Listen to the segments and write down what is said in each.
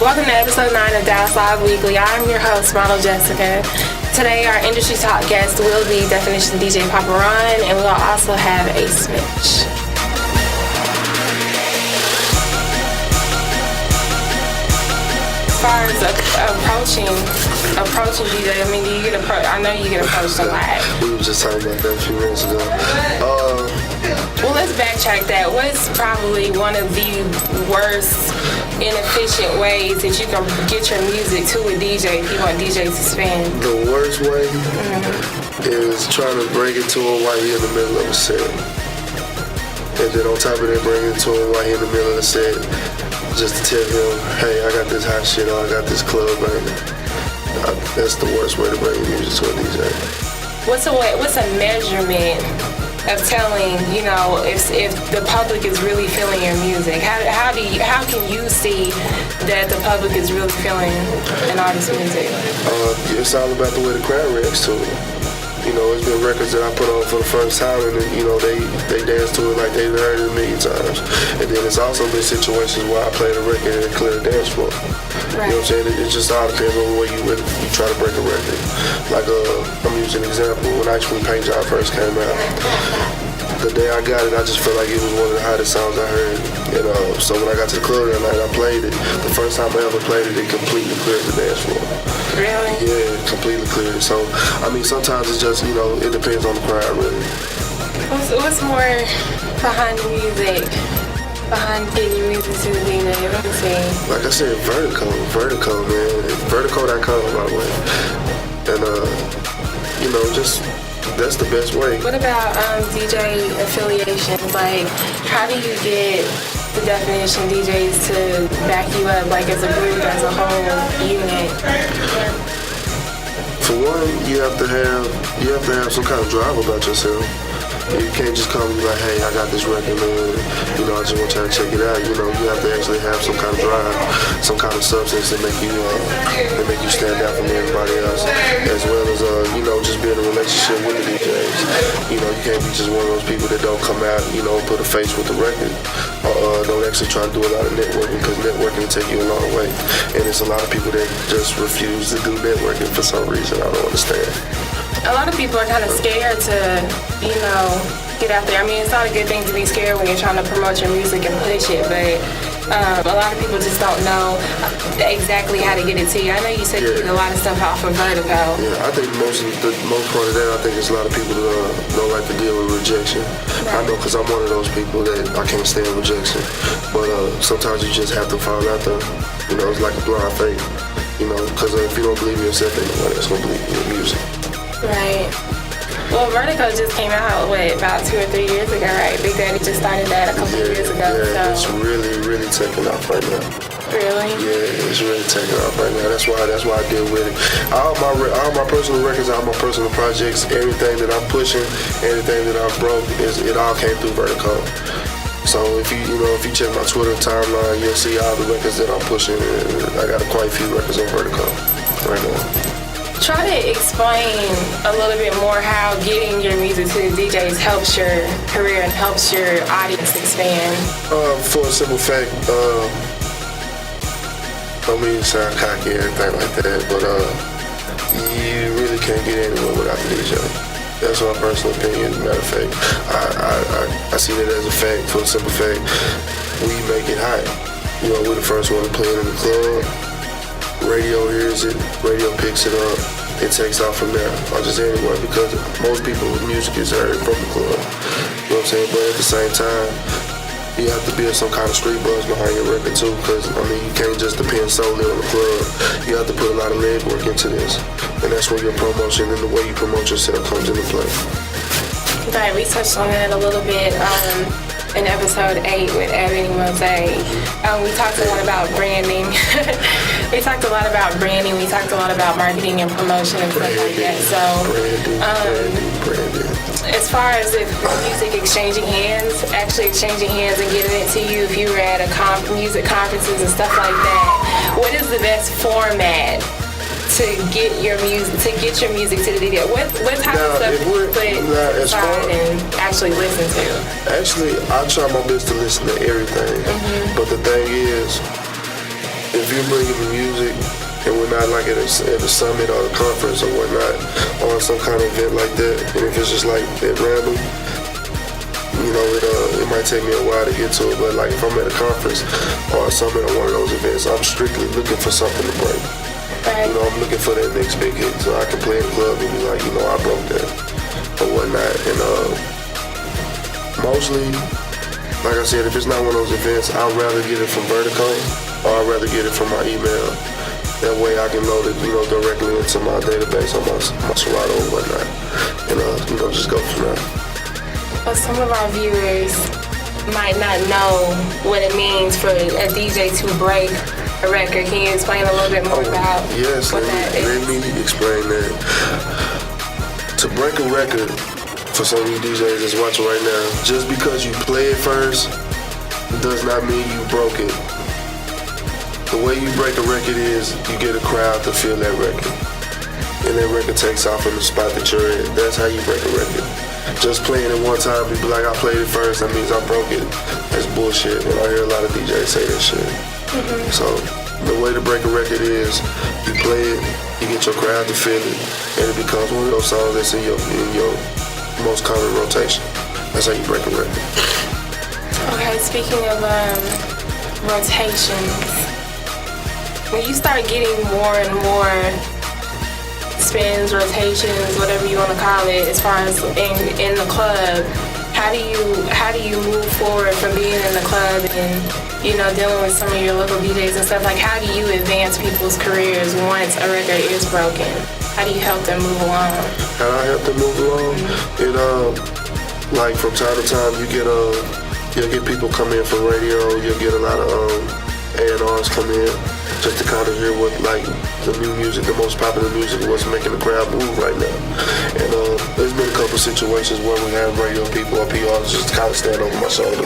Welcome to episode 9 of Dallas Live Weekly. I'm your host, Model Jessica. Today, our industry talk guest will be Definition DJ Papa Ron, and we'll also have Ace Mitch. As far as approaching DJ, I mean, I know you get approached a lot. We were just talking about that a few minutes ago. Well, let's backtrack that. What's probably one of the worst, inefficient ways that you can get your music to a DJ if you want DJs to spin? The worst way is trying to bring it to him while he's in the middle of a set. And then on top of that, bring it to him while he's in the middle of the set, just to tell him, hey, I got this hot shit on, I got this club banging. That's the worst way to bring your music to a DJ. What's a measurement of telling, if the public is really feeling your music? How can you see that the public is really feeling an artist's music? It's all about the way the crowd reacts to it. It's been records that I put on for the first time, and they dance to it like they've heard it a million times. And then it's also been situations where I played a record and clear the dance floor. Right. You know what I'm saying? It just all depends on the way you try to break a record. Like, I'm using an example. When Ice Cream Paint Job first came out, the day I got it, I just felt like it was one of the hottest songs I heard. So when I got to the club that night, I played it. The first time I ever played it, it completely cleared the dance floor. Really? Yeah, completely cleared. So, sometimes it's just, it depends on the crowd, really. What's more behind the music? Behind getting your music to the DJ? Let me see. Like I said, Vertico, man. Vertico.com, by the way. And, just, that's the best way. What about DJ affiliations? Like, how do you get the Definition DJs to back you up, like as a group, as a whole unit? For one, you have to have some kind of drive about yourself. You can't just come and be like, hey, I got this record, man. I just want y'all to check it out. You have to actually have some kind of drive, some kind of substance that make you stand out from everybody else, as well as just build a relationship with the DJs. You can't be just one of those people that don't come out, put a face with the record. Don't actually try to do a lot of networking, because networking will take you a long way. And it's a lot of people that just refuse to do networking for some reason. I don't understand. A lot of people are kind of scared to, get out there. I mean, it's not a good thing to be scared when you're trying to promote your music and push it, but a lot of people just don't know exactly how to get it to you. I know you said you get a lot of stuff off of Vertigo. Yeah, I think the most part of that, I think it's a lot of people that don't like to deal with rejection. Right. I know, because I'm one of those people that I can't stand rejection. But sometimes you just have to fall out there. It's like a blind faith. Because if you don't believe in yourself, then nobody else going to believe in your music. Right. Well, Vertigo just came out, about 2 or 3 years ago, right? Big Daddy just started that a couple of years ago. Yeah, it's really, really taking off right now. Really? Yeah, it's really taking off right now. That's why I deal with it. All my personal records, all my personal projects, everything that I'm pushing, everything that I've broke, it all came through Vertigo. So if you check my Twitter timeline, you'll see all the records that I'm pushing. I got quite a few records on Vertigo right now. Try to explain a little bit more how getting your music to the DJs helps your career and helps your audience expand. For a simple fact, I don't mean to sound cocky or anything like that, but you really can't get anywhere without the DJ. That's my personal opinion. As a matter of fact, I see that as a fact. For a simple fact, we make it hot. We're the first one to play it in the club. Radio hears it, radio picks it up, it takes off from there, or just anywhere, because most people's music is heard from the club. You know what I'm saying? But at the same time, you have to build some kind of street buzz behind your record too, because you can't just depend solely on the club. You have to put a lot of legwork into this, and that's where your promotion and the way you promote yourself comes into play. Right, we touched on that a little bit in episode 8 with Ebony Mose. We talked a lot about branding. We talked a lot about branding. We talked a lot about marketing and promotion and stuff like that. So, branding. As far as if music actually exchanging hands and getting it to you, if you were at music conferences and stuff like that, what is the best format to get your music to the DJ? What type of stuff do you put aside and actually listen to? Actually, I try my best to listen to everything. Mm-hmm. But the thing is, if you're bringing the music and we're not like at a summit or a conference or whatnot, or some kind of event like that, and if it's just like at random, you know, it might take me a while to get to it, but like if I'm at a conference or a summit or one of those events, I'm strictly looking for something to break. Right. You know, I'm looking for that next big hit so I can play in the club and be like, you know, I broke that or whatnot. And mostly, like I said, if it's not one of those events, I'd rather get it from Vertical or I'd rather get it from my email. That way I can load it, you know, directly into my database on my Serato or whatnot. And, you know, just go from there. Well, some of our viewers might not know what it means for a DJ to break a record. Can you explain a little bit more about what that is? Let me explain that. To break a record, for some of you DJs that's watching right now, just because you play it first does not mean you broke it. The way you break a record is you get a crowd to feel that record. And that record takes off in the spot that you're in. That's how you break a record. Just playing it one time, people like, I played it first, that means I broke it. That's bullshit, and I hear a lot of DJs say that shit. Mm-hmm. So the way to break a record is you play it, you get your crowd to feel it, and it becomes one of those songs that's in your most common rotation. That's how you break a record. Okay, speaking of rotations, when you start getting more and more spins, rotations, whatever you want to call it, as far as in the club, how do you move forward from being in the club and, you know, dealing with some of your local DJs and stuff? Like, how do you advance people's careers once a record is broken? How do you help them move along? How do I help them move along? It like from time to time you'll get people come in from radio, you'll get a lot of A&Rs come in just to kind of hear what, like, the new music, the most popular music, what's making the crowd move right now. And there's been a couple situations where we have radio people or PRs just kind of stand over my shoulder,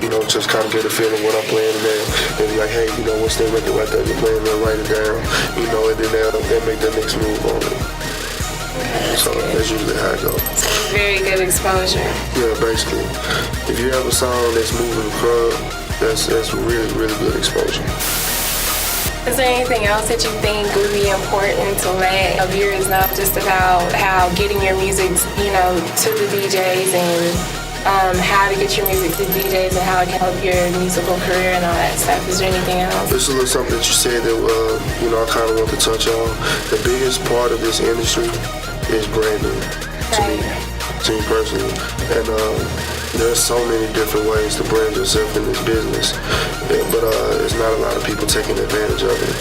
you know, just kind of get a feel of what I'm playing, and then be like, hey, you know, what's that record right there you're playing, they'll write it down, you know, and then they'll make their next move on it. Okay, so that's usually how it goes. So very good exposure. Yeah, basically. If you have a song that's moving the crowd, that's really, really good exposure. Is there anything else that you think would be important to let viewers know just about how getting your music, you know, to the DJs and how to get your music to DJs and how it can help your musical career and all that stuff? Is there anything else? There's a little something that you said that, you know, I kind of want to touch on. The biggest part of this industry is branding, to me personally. And there's so many different ways to brand yourself in this business, but it's not a lot of people taking advantage of it.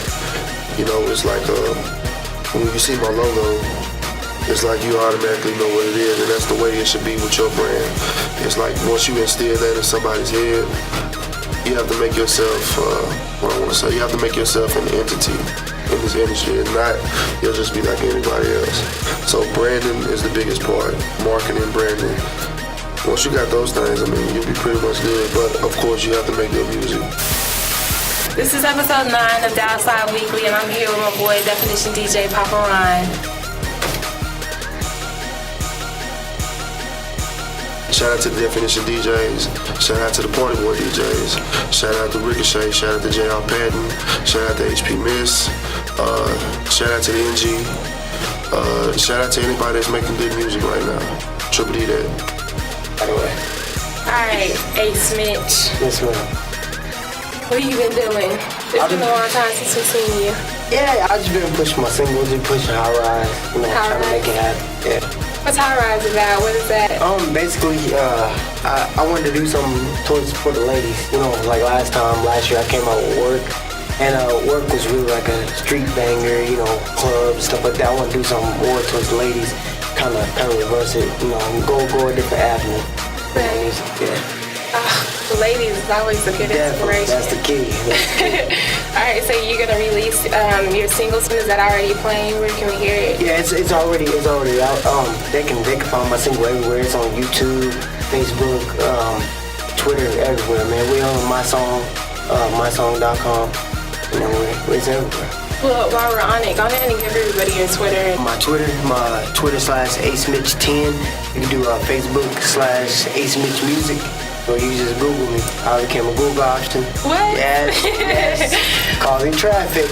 You know, it's like when you see my logo, it's like you automatically know what it is, and that's the way it should be with your brand. It's like once you instill that in somebody's head, you have to make yourself, you have to make yourself an entity in this industry, and not you'll just be like anybody else. So branding is the biggest part, marketing, branding. Once you got those things, I mean, you'll be pretty much good, but of course you have to make good music. This is episode 9 of Downside Weekly, and I'm here with my boy, Definition DJ Papa Ron. Shout out to the Definition DJs, shout out to the Party Boy DJs, shout out to Ricochet, shout out to J.R. Patton, shout out to HP Miss, shout out to the NG, shout out to anybody that's making good music right now. Triple D that. By the way. Alright, Ace Mitch. Yes, ma'am. What have you been doing? It's been a long time since we've seen you. Yeah, I just been pushing my singles, just pushing High Rise, you know, trying to make it happen. Yeah. What's High Rise about? What is that? Basically, I wanted to do something for the ladies. You know, like last year I came out with Work, and Work was really like a street banger, you know, clubs, stuff like that. I want to do something more towards the ladies, kind of reverse it, you know, go a different avenue. Right. Yeah. The ladies is always a good inspiration. That's the key. Alright, so you're gonna release your single soon. Is that already playing? Where can we hear it? Yeah, it's already out. They can find my single everywhere. It's on YouTube, Facebook, Twitter, everywhere, man. We on mysong.com. You know, it's everywhere. Well, while we're on it, go ahead and give everybody your Twitter. My Twitter /AceMitch10. You can do Facebook /AceMitchMusic. Or you just Google me. I became a Google option. What? Yes. Causing traffic.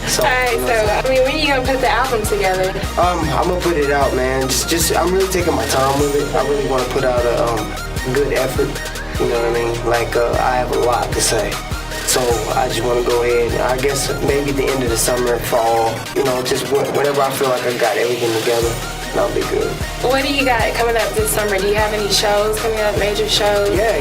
So, Alright, you know so, what I'm I mean, when are you gonna put the album together? I'm gonna put it out, man. I'm really taking my time with it. I really want to put out a good effort. You know what I mean? Like, I have a lot to say. So I just want to go ahead. I guess maybe the end of the summer, fall, you know, just whenever I feel like I got everything together, and I'll be good. What do you got coming up this summer? Do you have any shows coming up, major shows? Yeah.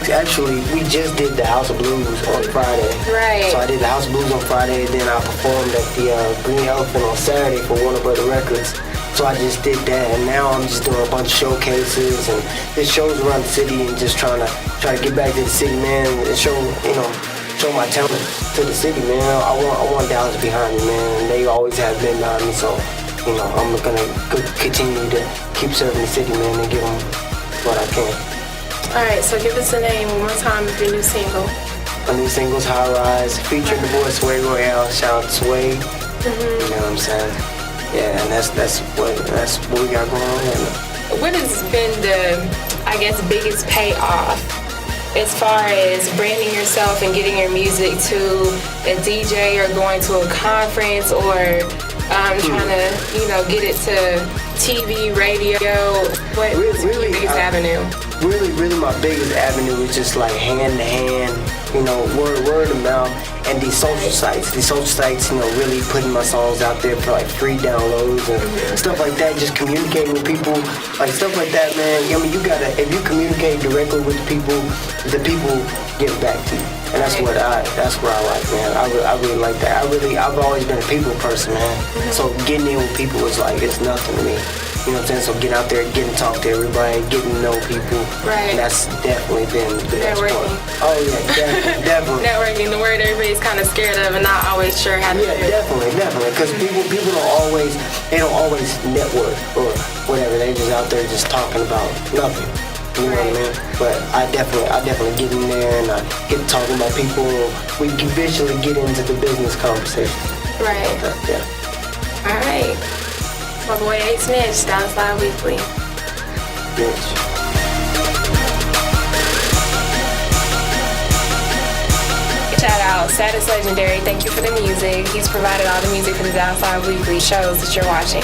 Actually, we just did the House of Blues on Friday. Right. So I did the House of Blues on Friday, and then I performed at the Green Elephant on Saturday for Warner Brothers Records. So I just did that, and now I'm just doing a bunch of showcases and just shows around the city, and just trying to get back to the city, man, and show my talent to the city, man. I want Dallas behind me, man, and they always have been behind me. So, you know, I'm gonna continue to keep serving the city, man, and give them what I can. All right, so give us the name one more time of your new single. My new single's High Rise, featuring the boy Sway Royale. Shout out to Sway. You know what I'm saying? Yeah, and that's what we got going on here. What has been the, I guess, biggest payoff as far as branding yourself and getting your music to a DJ or going to a conference or trying to, you know, get it to TV, radio? What's your biggest avenue? Really, my biggest avenue is just like hand to hand, you know, word of mouth, and these social sites. You know, really putting my songs out there for like free downloads and stuff like that. Just communicating with people, like stuff like that, man. I mean, if you communicate directly with the people give back to you, and that's what I like, man. I really like that. I've always been a people person, man. So getting in with people is like, it's nothing to me. You know what I'm saying? So get out there, get and talk to everybody, getting to know people. Right. And that's definitely been the best part. Oh yeah, definitely. Networking, the word everybody's kind of scared of and not always sure how to do it. Yeah, definitely. Because people don't always network or whatever. They just out there just talking about nothing. You know what I mean? But I definitely get in there and I get talking about people. We eventually get into the business conversation. Right. Yeah. All right. My boy Ace Mitch, Dallas Live Weekly. Mitch. Shout out, Status Legendary. Thank you for the music. He's provided all the music for the Dallas Live Weekly shows that you're watching.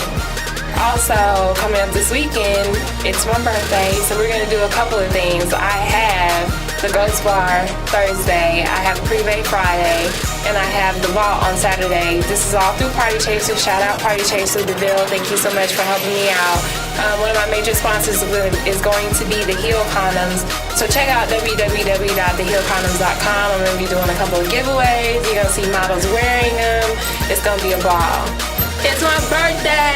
Also, coming up this weekend, it's my birthday, so we're gonna do a couple of things. I have the Ghost Bar Thursday, I have Pre-Bay Friday, and I have the Vault on Saturday. This is all through Party Chaser. Shout out Party Chaser DeVille. Thank you so much for helping me out. One of my major sponsors is going to be the Heel Condoms. So check out www.theheelcondoms.com. I'm gonna be doing a couple of giveaways. You're gonna see models wearing them. It's gonna be a ball. It's my birthday.